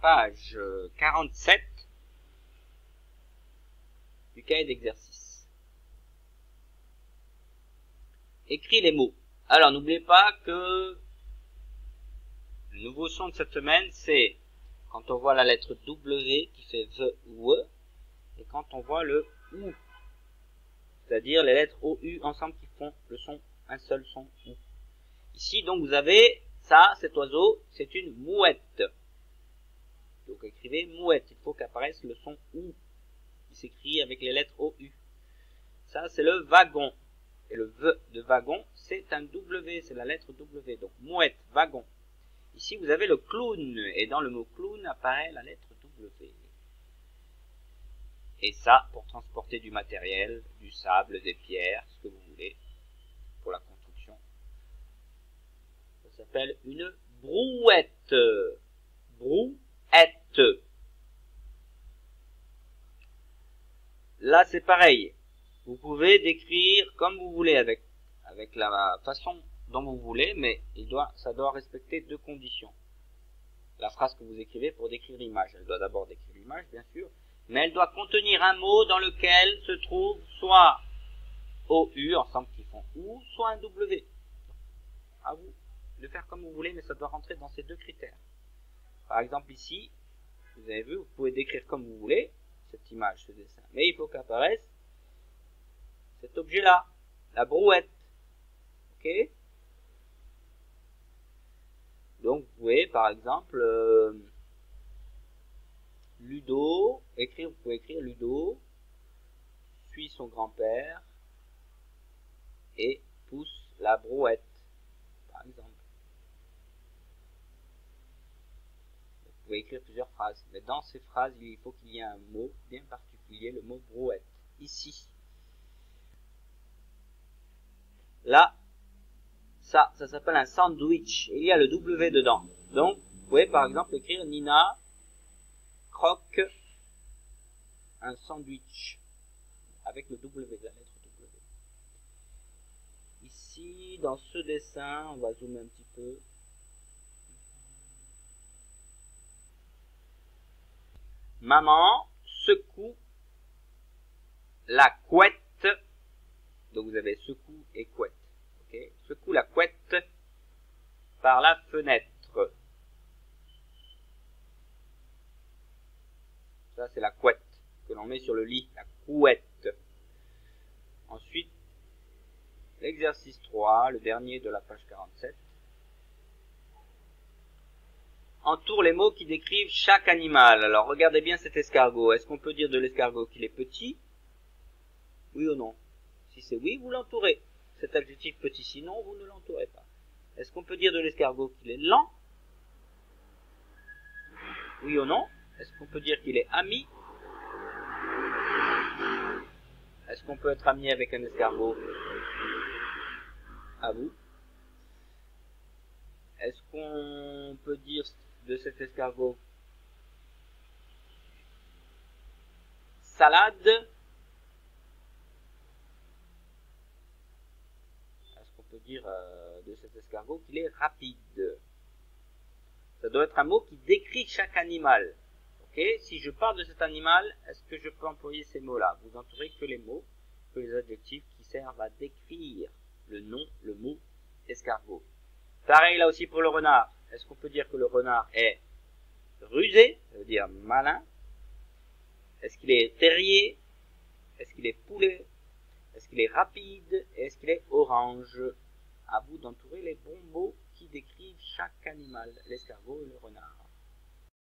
page 47 du cahier d'exercice. Écris les mots. Alors, n'oubliez pas que le nouveau son de cette semaine, c'est quand on voit la lettre W qui fait V ou E, et quand on voit le OU, c'est-à-dire les lettres O, U ensemble qui font le son, un seul son OU. Ici, donc, vous avez ça, cet oiseau, c'est une mouette. Donc, écrivez mouette. Il faut qu'apparaisse le son OU, qui s'écrit avec les lettres O, U. Ça, c'est le wagon. Et le V de wagon, c'est un W, c'est la lettre W. Donc, mouette, wagon. Ici, vous avez le clown. Et dans le mot clown apparaît la lettre W. Et ça, pour transporter du matériel, du sable, des pierres, ce que vous voulez, pour la construction. Ça s'appelle une brouette. Brouette. Là, c'est pareil. Vous pouvez décrire comme vous voulez avec la façon dont vous voulez, mais ça doit respecter deux conditions. La phrase que vous écrivez pour décrire l'image, elle doit d'abord décrire l'image, bien sûr, mais elle doit contenir un mot dans lequel se trouve soit OU, ensemble qui font OU, soit un W. À vous de faire comme vous voulez, mais ça doit rentrer dans ces deux critères. Par exemple ici, vous avez vu, vous pouvez décrire comme vous voulez cette image, ce dessin, mais il faut qu'apparaisse cet objet-là, la brouette. Ok? Donc vous pouvez par exemple Ludo, vous pouvez écrire Ludo suit son grand-père et pousse la brouette, par exemple. Vous pouvez écrire plusieurs phrases, mais dans ces phrases, il faut qu'il y ait un mot bien particulier, le mot brouette, ici. Là, ça s'appelle un sandwich. Il y a le W dedans. Donc, vous pouvez par exemple écrire Nina croque un sandwich avec le W, la lettre W. Ici, dans ce dessin, on va zoomer un petit peu. Maman secoue la couette. Donc vous avez secoue et couette. Okay. Secoue la couette par la fenêtre. Ça, c'est la couette que l'on met sur le lit, la couette. Ensuite, l'exercice 3, le dernier de la page 47. Entoure les mots qui décrivent chaque animal. Alors, regardez bien cet escargot. Est-ce qu'on peut dire de l'escargot qu'il est petit? Oui ou non? Si c'est oui, vous l'entourez. Cet adjectif petit, sinon, vous ne l'entourez pas. Est-ce qu'on peut dire de l'escargot qu'il est lent? Oui ou non? Est-ce qu'on peut dire qu'il est ami? Est-ce qu'on peut être ami avec un escargot? À vous. Est-ce qu'on peut dire de cet escargot salade? Est-ce qu'on peut dire de cet escargot qu'il est rapide? Ça doit être un mot qui décrit chaque animal. Ok? Si je parle de cet animal, est-ce que je peux employer ces mots-là? Vous entourez que les mots, que les adjectifs qui servent à décrire le nom, le mot escargot. Pareil là aussi pour le renard. Est-ce qu'on peut dire que le renard est rusé? Ça veut dire malin. Est-ce qu'il est terrier? Est-ce qu'il est poulet? Est-ce qu'il est rapide? Et est-ce qu'il est orange? À vous d'entourer les bons mots qui décrivent chaque animal, l'escargot et le renard.